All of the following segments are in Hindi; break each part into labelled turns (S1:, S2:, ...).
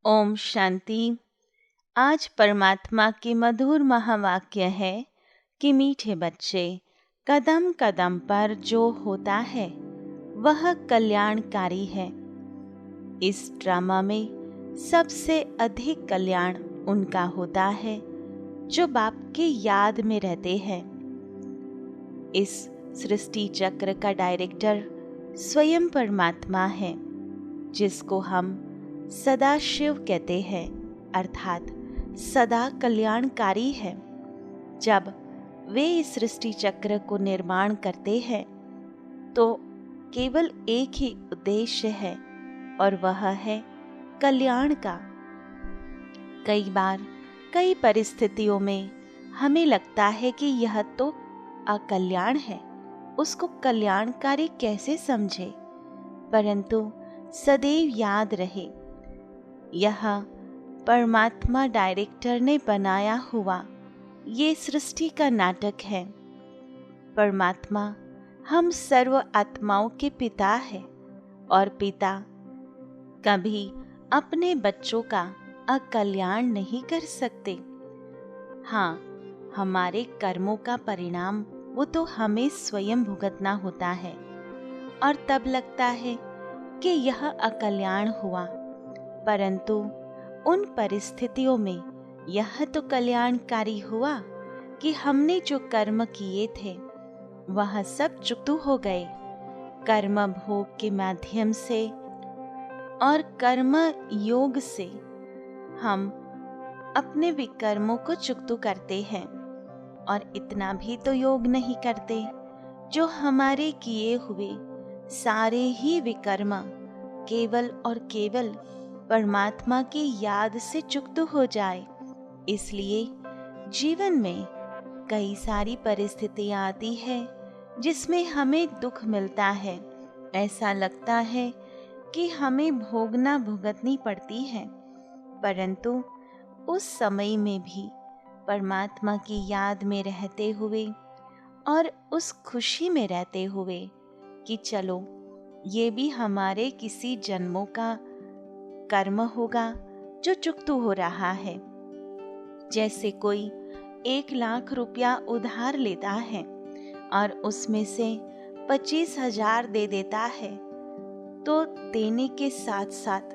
S1: ओम शांति। आज परमात्मा की मधुर महावाक्य है कि मीठे बच्चे, कदम कदम पर जो होता है वह कल्याणकारी है। इस ड्रामा में सबसे अधिक कल्याण उनका होता है जो बाप की याद में रहते हैं। इस सृष्टि चक्र का डायरेक्टर स्वयं परमात्मा है, जिसको हम सदा शिव कहते हैं, अर्थात सदा कल्याणकारी है। जब वे इस सृष्टि चक्र को निर्माण करते हैं तो केवल एक ही उद्देश्य है और वह है कल्याण का। कई बार कई परिस्थितियों में हमें लगता है कि यह तो अकल्याण है, उसको कल्याणकारी कैसे समझे, परंतु सदैव याद रहे यह परमात्मा डायरेक्टर ने बनाया हुआ ये सृष्टि का नाटक है। परमात्मा हम सर्व आत्माओं के पिता है और पिता कभी अपने बच्चों का अकल्याण नहीं कर सकते। हाँ, हमारे कर्मों का परिणाम वो तो हमें स्वयं भुगतना होता है और तब लगता है कि यह अकल्याण हुआ, परंतु उन परिस्थितियों में यह तो कल्याणकारी हुआ कि हमने जो कर्म किए थे वह सब चुकतू हो गए। कर्म भोग के माध्यम से और कर्म योग से हम अपने विकर्मों को चुकतू करते हैं और इतना भी तो योग नहीं करते जो हमारे किए हुए सारे ही विकर्म केवल और केवल परमात्मा की याद से चुकतू हो जाए। इसलिए जीवन में कई सारी परिस्थितियां आती है जिसमें हमें दुख मिलता है, ऐसा लगता है कि हमें भोगना भुगतनी पड़ती है, परंतु उस समय में भी परमात्मा की याद में रहते हुए और उस खुशी में रहते हुए कि चलो ये भी हमारे किसी जन्मों का कर्म होगा जो चुकतू हो रहा है। जैसे कोई 1,00,000 रुपया उधार लेता है और उसमें से 25,000 दे देता है, तो देने के साथ साथ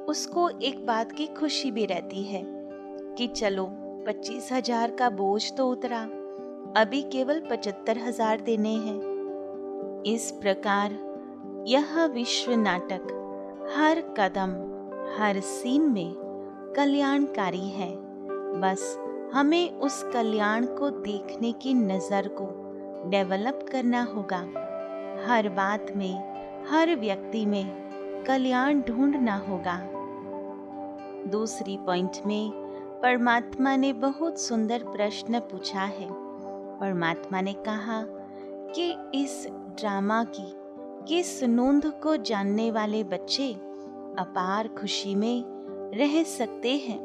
S1: उसको एक बात की खुशी भी रहती है कि चलो 25,000 का बोझ तो उतरा, अभी केवल 75,000 देने हैं। इस प्रकार यह विश्व नाटक हर कदम हर सीन में कल्याणकारी है। बस हमें उस कल्याण को देखने की नज़र को डेवलप करना होगा। हर बात में, हर व्यक्ति में कल्याण ढूंढना होगा। दूसरी पॉइंट में परमात्मा ने बहुत सुंदर प्रश्न पूछा है। परमात्मा ने कहा कि इस ड्रामा की किस नोंद को जानने वाले बच्चे अपार खुशी में रह सकते हैं।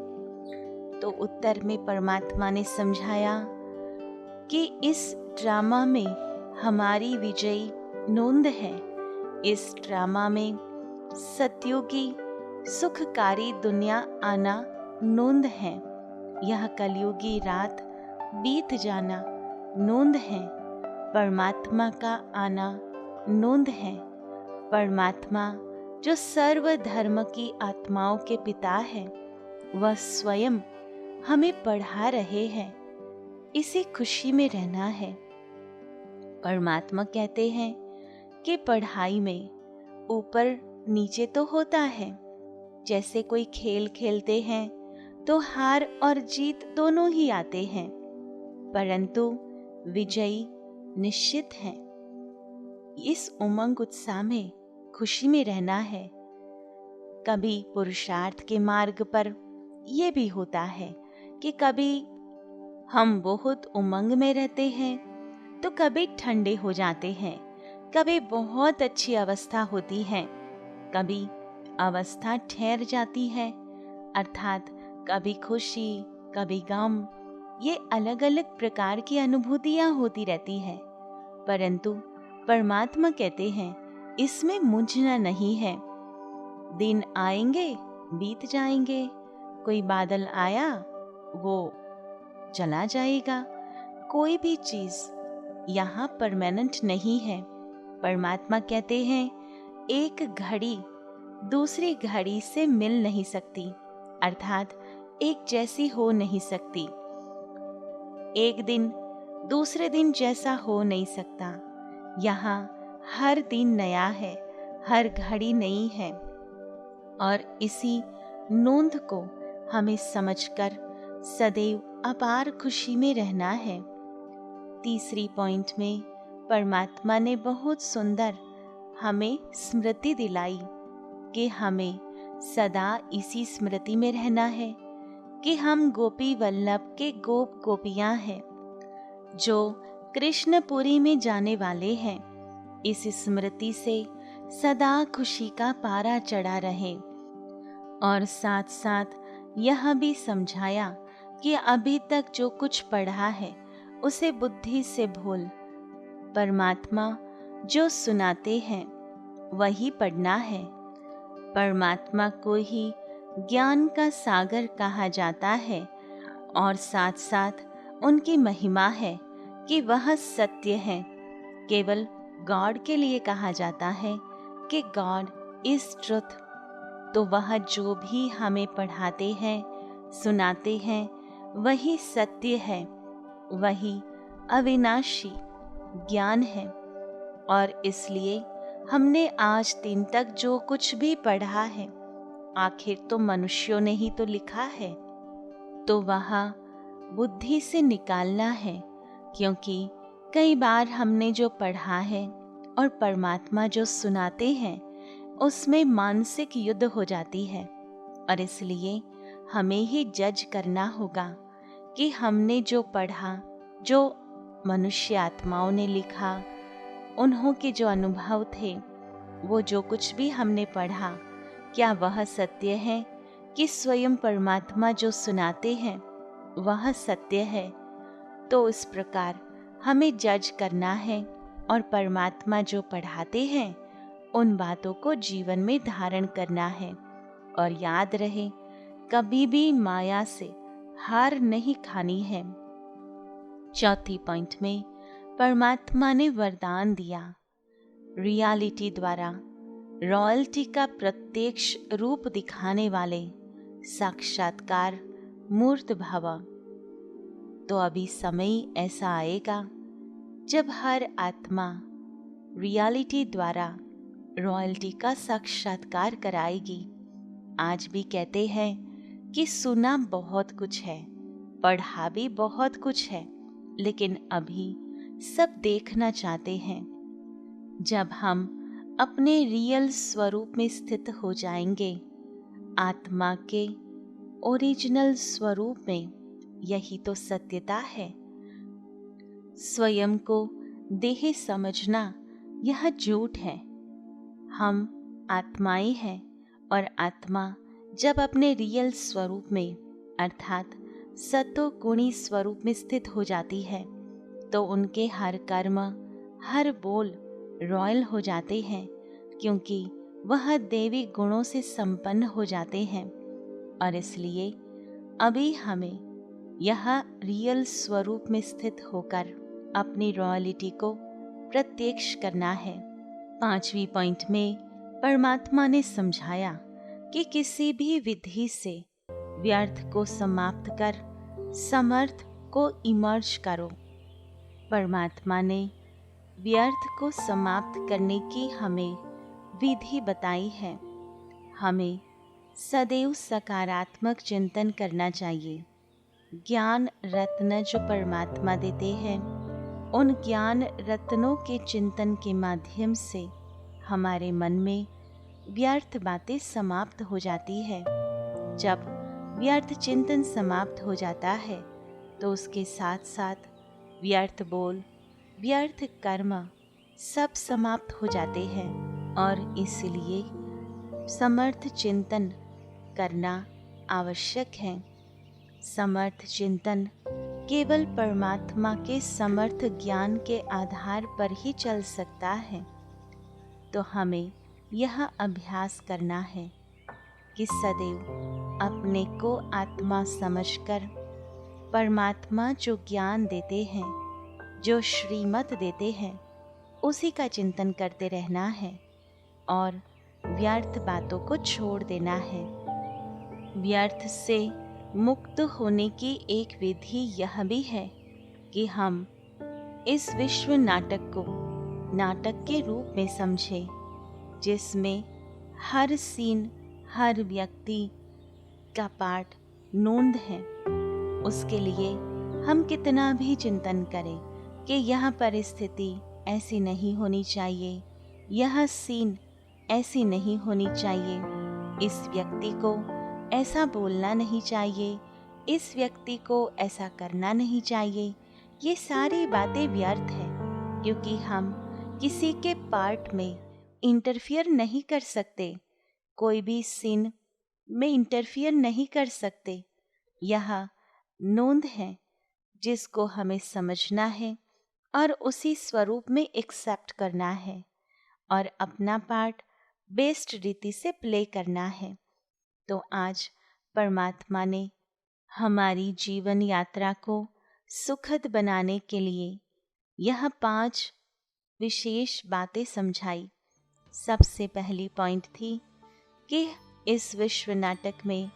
S1: तो उत्तर में परमात्मा ने समझाया कि इस ड्रामा में हमारी विजयी नोंद है। इस ड्रामा में सत्युगी सुखकारी दुनिया आना नोंद है। यह कलयुगी रात बीत जाना नोंद है। परमात्मा का आना नोंद है। परमात्मा जो सर्व धर्म की आत्माओं के पिता है, वह स्वयं हमें पढ़ा रहे हैं। इसी खुशी में रहना है। परमात्मा कहते हैं कि पढ़ाई में ऊपर नीचे तो होता है। जैसे कोई खेल खेलते हैं तो हार और जीत दोनों ही आते हैं, परंतु विजयी निश्चित है। इस उमंग उत्साह में खुशी में रहना है। कभी पुरुषार्थ के मार्ग पर यह भी होता है कि कभी हम बहुत उमंग में रहते हैं तो कभी ठंडे हो जाते हैं, कभी बहुत अच्छी अवस्था होती है, कभी अवस्था ठहर जाती है, अर्थात कभी खुशी कभी गम, ये अलग अलग प्रकार की अनुभूतियां होती रहती है। परंतु परमात्मा कहते हैं इसमें मुझना नहीं है। दिन आएंगे बीत जाएंगे। कोई बादल आया, वो चला जाएगा। कोई भी चीज यहाँ परमानेंट नहीं है। परमात्मा कहते हैं एक घड़ी दूसरी घड़ी से मिल नहीं सकती, अर्थात एक जैसी हो नहीं सकती। एक दिन दूसरे दिन जैसा हो नहीं सकता। यहाँ हर दिन नया है, हर घड़ी नई है। और इसी नोंद को हमें समझकर सदैव अपार खुशी में रहना है। तीसरी पॉइंट में परमात्मा ने बहुत सुंदर हमें स्मृति दिलाई कि हमें सदा इसी स्मृति में रहना है कि हम गोपी वल्लभ के गोप गोपियां हैं जो कृष्णपुरी में जाने वाले हैं। इस स्मृति से सदा खुशी का पारा चढ़ा रहे। और साथ साथ यह भी समझाया कि अभी तक जो कुछ पढ़ा है उसे बुद्धि से भूल, परमात्मा जो सुनाते हैं वही पढ़ना है। परमात्मा को ही ज्ञान का सागर कहा जाता है। और साथ साथ उनकी महिमा है कि वह सत्य है। केवल गॉड के लिए कहा जाता है कि गॉड इज ट्रुथ। तो वह जो भी हमें पढ़ाते हैं, सुनाते हैं, वही सत्य है, वही अविनाशी ज्ञान है। और इसलिए हमने आज दिन तक जो कुछ भी पढ़ा है, आखिर तो मनुष्यों ने ही तो लिखा है, तो वह बुद्धि से निकालना है। क्योंकि कई बार हमने जो पढ़ा है और परमात्मा जो सुनाते हैं उसमें मानसिक युद्ध हो जाती है। और इसलिए हमें ही जज करना होगा कि हमने जो पढ़ा, जो मनुष्य आत्माओं ने लिखा, उन्हों के जो अनुभव थे, वो जो कुछ भी हमने पढ़ा, क्या वह सत्य है कि स्वयं परमात्मा जो सुनाते हैं वह सत्य है। तो इस प्रकार हमें जज करना है और परमात्मा जो पढ़ाते हैं उन बातों को जीवन में धारण करना है। और याद रहे, कभी भी माया से हार नहीं खानी है। चौथी पॉइंट में परमात्मा ने वरदान दिया, रियलिटी द्वारा रॉयल्टी का प्रत्यक्ष रूप दिखाने वाले साक्षात्कार मूर्त भव। तो अभी समय ऐसा आएगा जब हर आत्मा रियलिटी द्वारा रॉयल्टी का साक्षात्कार कराएगी। आज भी कहते हैं कि सुना बहुत कुछ है, पढ़ा भी बहुत कुछ है, लेकिन अभी सब देखना चाहते हैं। जब हम अपने रियल स्वरूप में स्थित हो जाएंगे, आत्मा के ओरिजिनल स्वरूप में, यही तो सत्यता है। स्वयं को देह समझना यह झूठ है। हम आत्माएं हैं और आत्मा जब अपने रियल स्वरूप में अर्थात सतो गुणी स्वरूप में स्थित हो जाती है तो उनके हर कर्म, हर बोल रॉयल हो जाते हैं, क्योंकि वह दैवी गुणों से संपन्न हो जाते हैं। और इसलिए अभी हमें यह रियल स्वरूप में स्थित होकर अपनी रॉयलिटी को प्रत्यक्ष करना है। पांचवी पॉइंट में परमात्मा ने समझाया कि किसी भी विधि से व्यर्थ को समाप्त कर समर्थ को इमर्ज करो। परमात्मा ने व्यर्थ को समाप्त करने की हमें विधि बताई है। हमें सदैव सकारात्मक चिंतन करना चाहिए। ज्ञान रत्न जो परमात्मा देते हैं, उन ज्ञान रत्नों के चिंतन के माध्यम से हमारे मन में व्यर्थ बातें समाप्त हो जाती है। जब व्यर्थ चिंतन समाप्त हो जाता है तो उसके साथ साथ व्यर्थ बोल, व्यर्थ कर्म सब समाप्त हो जाते हैं। और इसलिए समर्थ चिंतन करना आवश्यक है। समर्थ चिंतन केवल परमात्मा के समर्थ ज्ञान के आधार पर ही चल सकता है। तो हमें यह अभ्यास करना है कि सदैव अपने को आत्मा समझकर परमात्मा जो ज्ञान देते हैं, जो श्रीमत देते हैं, उसी का चिंतन करते रहना है और व्यर्थ बातों को छोड़ देना है। व्यर्थ से मुक्त होने की एक विधि यह भी है कि हम इस विश्व नाटक को नाटक के रूप में समझें, जिसमें हर सीन, हर व्यक्ति का पाठ नोंद है। उसके लिए हम कितना भी चिंतन करें कि यह परिस्थिति ऐसी नहीं होनी चाहिए, यह सीन ऐसी नहीं होनी चाहिए, इस व्यक्ति को ऐसा बोलना नहीं चाहिए, इस व्यक्ति को ऐसा करना नहीं चाहिए, ये सारी बातें व्यर्थ है, क्योंकि हम किसी के पार्ट में इंटरफियर नहीं कर सकते, कोई भी सीन में इंटरफियर नहीं कर सकते। यह नोंद है जिसको हमें समझना है और उसी स्वरूप में एक्सेप्ट करना है और अपना पार्ट बेस्ट रीति से प्ले करना है। तो आज परमात्मा ने हमारी जीवन यात्रा को सुखद बनाने के लिए यह 5 विशेष बातें समझाई। सबसे पहली पॉइंट थी कि इस विश्व नाटक में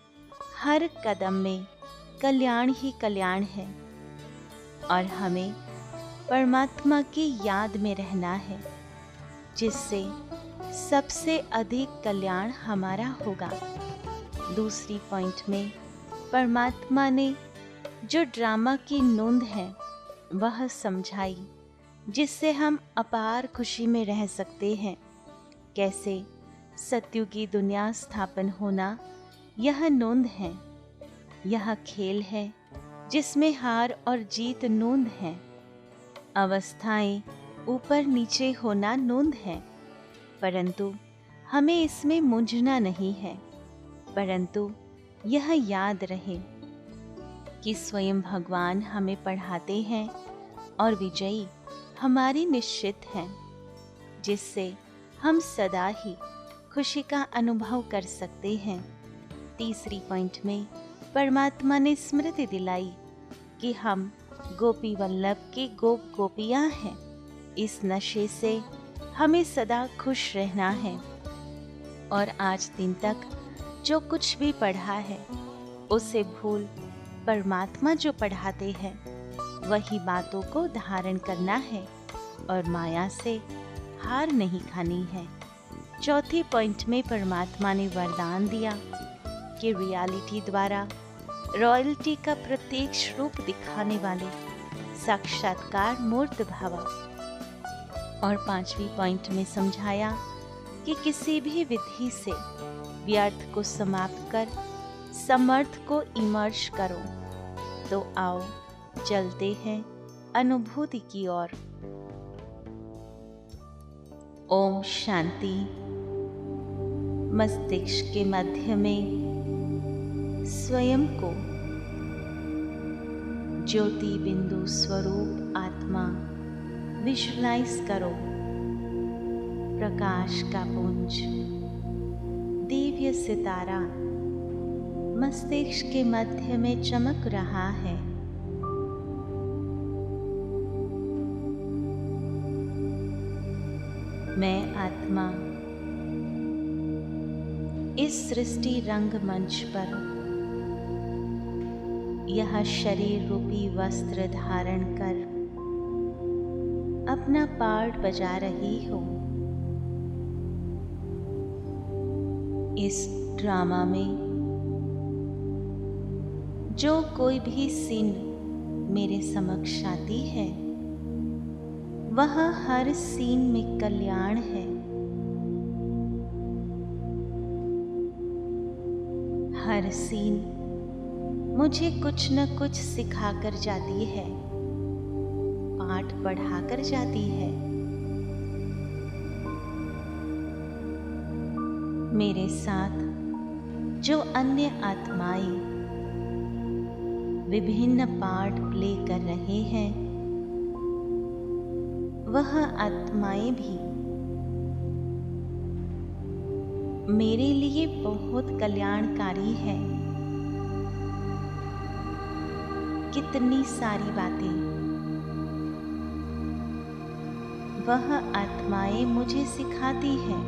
S1: हर कदम में कल्याण ही कल्याण है और हमें परमात्मा की याद में रहना है, जिससे सबसे अधिक कल्याण हमारा होगा। दूसरी पॉइंट में परमात्मा ने जो ड्रामा की नोंद है वह समझाई, जिससे हम अपार खुशी में रह सकते हैं। कैसे सत्युग की दुनिया स्थापन होना यह नोंद है, यह खेल है जिसमें हार और जीत नोंद है। अवस्थाएं ऊपर नीचे होना नोंद है, परंतु हमें इसमें मूंझना नहीं है, परंतु यह याद रहे कि स्वयं भगवान हमें पढ़ाते हैं और विजयी हमारी निश्चित है, जिससे हम सदा ही खुशी का अनुभव कर सकते हैं। तीसरी पॉइंट में परमात्मा ने स्मृति दिलाई कि हम गोपी वल्लभ के गोप गोपियाँ हैं। इस नशे से हमें सदा खुश रहना है और आज दिन तक जो कुछ भी पढ़ा है उसे भूल परमात्मा जो पढ़ाते हैं वही बातों को धारण करना है और माया से हार नहीं खानी है। चौथी पॉइंट में परमात्मा ने वरदान दिया कि रियलिटी द्वारा रॉयल्टी का प्रत्यक्ष रूप दिखाने वाले साक्षात्कार मूर्त भाव। और पांचवी पॉइंट में समझाया कि किसी भी विधि से व्यर्थ को समाप्त कर समर्थ को इमर्ज करो। तो आओ चलते हैं अनुभूति की ओर। ओम शांति। मस्तिष्क के मध्य में स्वयं को ज्योति बिंदु स्वरूप आत्मा विजुलाइज करो। प्रकाश का पुंज, दिव्य सितारा मस्तिष्क के मध्य में चमक रहा है। मैं आत्मा इस सृष्टि रंगमंच पर यह शरीर रूपी वस्त्र धारण कर अपना पार्ट बजा रही हूँ। इस ड्रामा में जो कोई भी सीन मेरे समक्ष आती है वह हर सीन में कल्याण है। हर सीन मुझे कुछ न कुछ सिखाकर जाती है, पाठ पढ़ाकर जाती है। मेरे साथ जो अन्य आत्माएं विभिन्न पार्ट प्ले कर रहे हैं वह आत्माएं भी मेरे लिए बहुत कल्याणकारी है। कितनी सारी बातें वह आत्माएं मुझे सिखाती है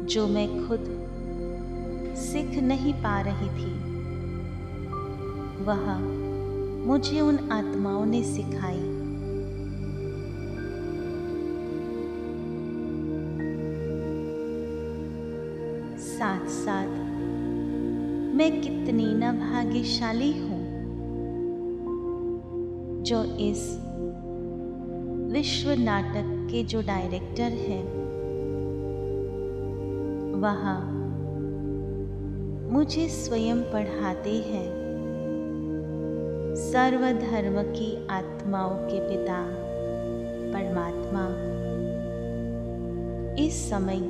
S1: जो मैं खुद सीख नहीं पा रही थी। वह मुझे उन आत्माओं ने सिखाई। साथ साथ मैं कितनी न भाग्यशाली हूँ जो इस विश्व नाटक के जो डायरेक्टर हैं वह मुझे स्वयं पढ़ाते हैं। सर्वधर्म की आत्माओं के पिता परमात्मा इस समय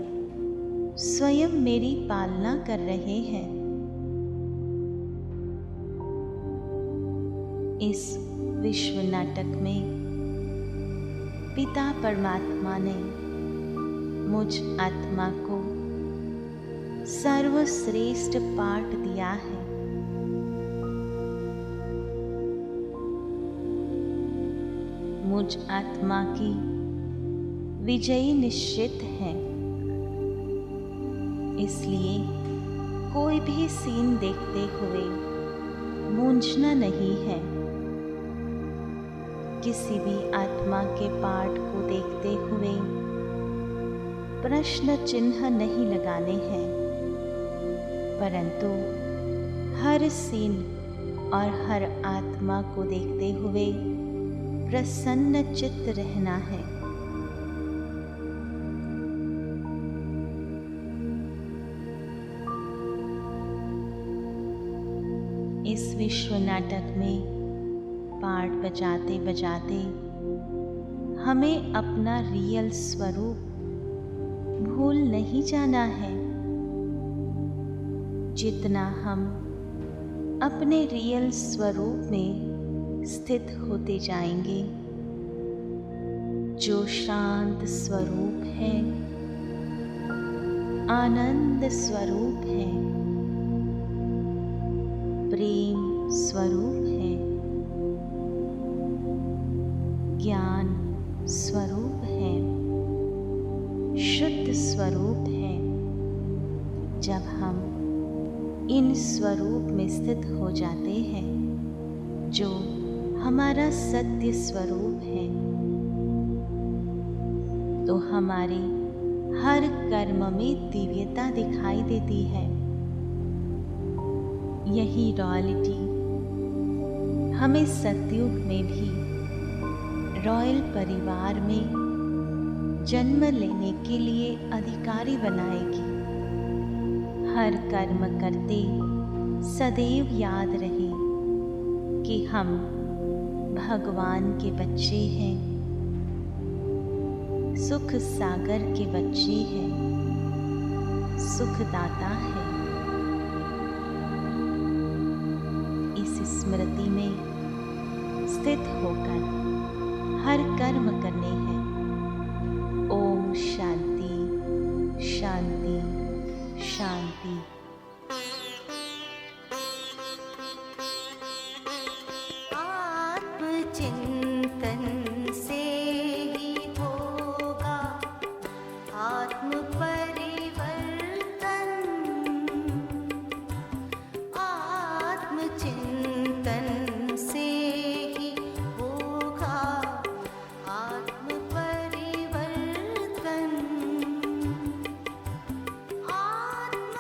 S1: स्वयं मेरी पालना कर रहे हैं। इस विश्व नाटक में पिता परमात्मा ने मुझ आत्मा को सर्वश्रेष्ठ पाठ दिया है। मुझ आत्मा की विजयी निश्चित है। इसलिए कोई भी सीन देखते हुए मूंझना नहीं है। किसी भी आत्मा के पाठ को देखते हुए प्रश्न चिन्ह नहीं लगाने हैं, परंतु हर सीन और हर आत्मा को देखते हुए प्रसन्न चित्त रहना है। इस विश्व नाटक में पार्ट बजाते बजाते हमें अपना रियल स्वरूप भूल नहीं जाना है। जितना हम अपने रियल स्वरूप में स्थित होते जाएंगे, जो शांत स्वरूप है, आनंद स्वरूप है, प्रेम स्वरूप है, ज्ञान स्वरूप है, शुद्ध स्वरूप है, जब हम इन स्वरूप में स्थित हो जाते हैं, जो हमारा सत्य स्वरूप है, तो हमारे हर कर्म में दिव्यता दिखाई देती है। यही रॉयल्टी हमें सतयुग में भी रॉयल परिवार में जन्म लेने के लिए अधिकारी बनाएगी। हर कर्म करते सदैव याद रहे कि हम भगवान के बच्चे हैं, सुख सागर के बच्चे हैं, सुखदाता है। इस स्मृति में स्थित होकर हर कर्म करने हैं। ओम शांति शांति शांति।
S2: चिंतन से ही होगा आत्म परिवर्तन। आत्म चिंतन से ही होगा आत्म परिवर्तन। आत्म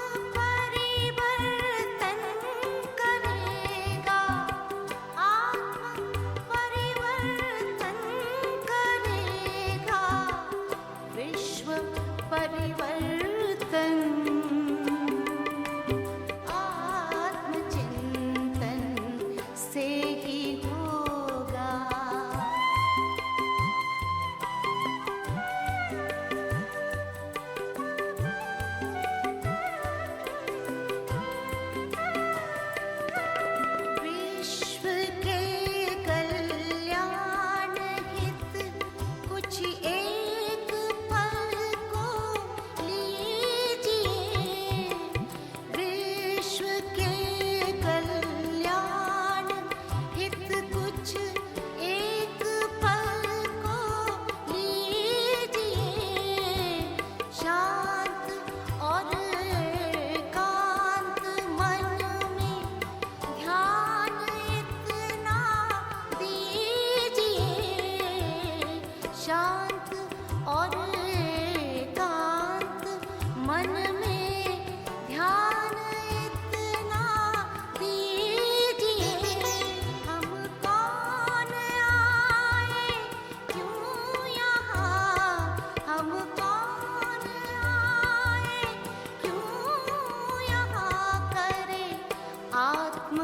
S2: आत्म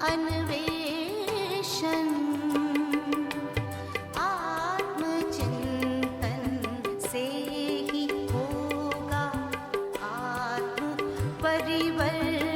S2: अन्वेषण। आत्मचिंतन से ही होगा आत्म परिवर्तन।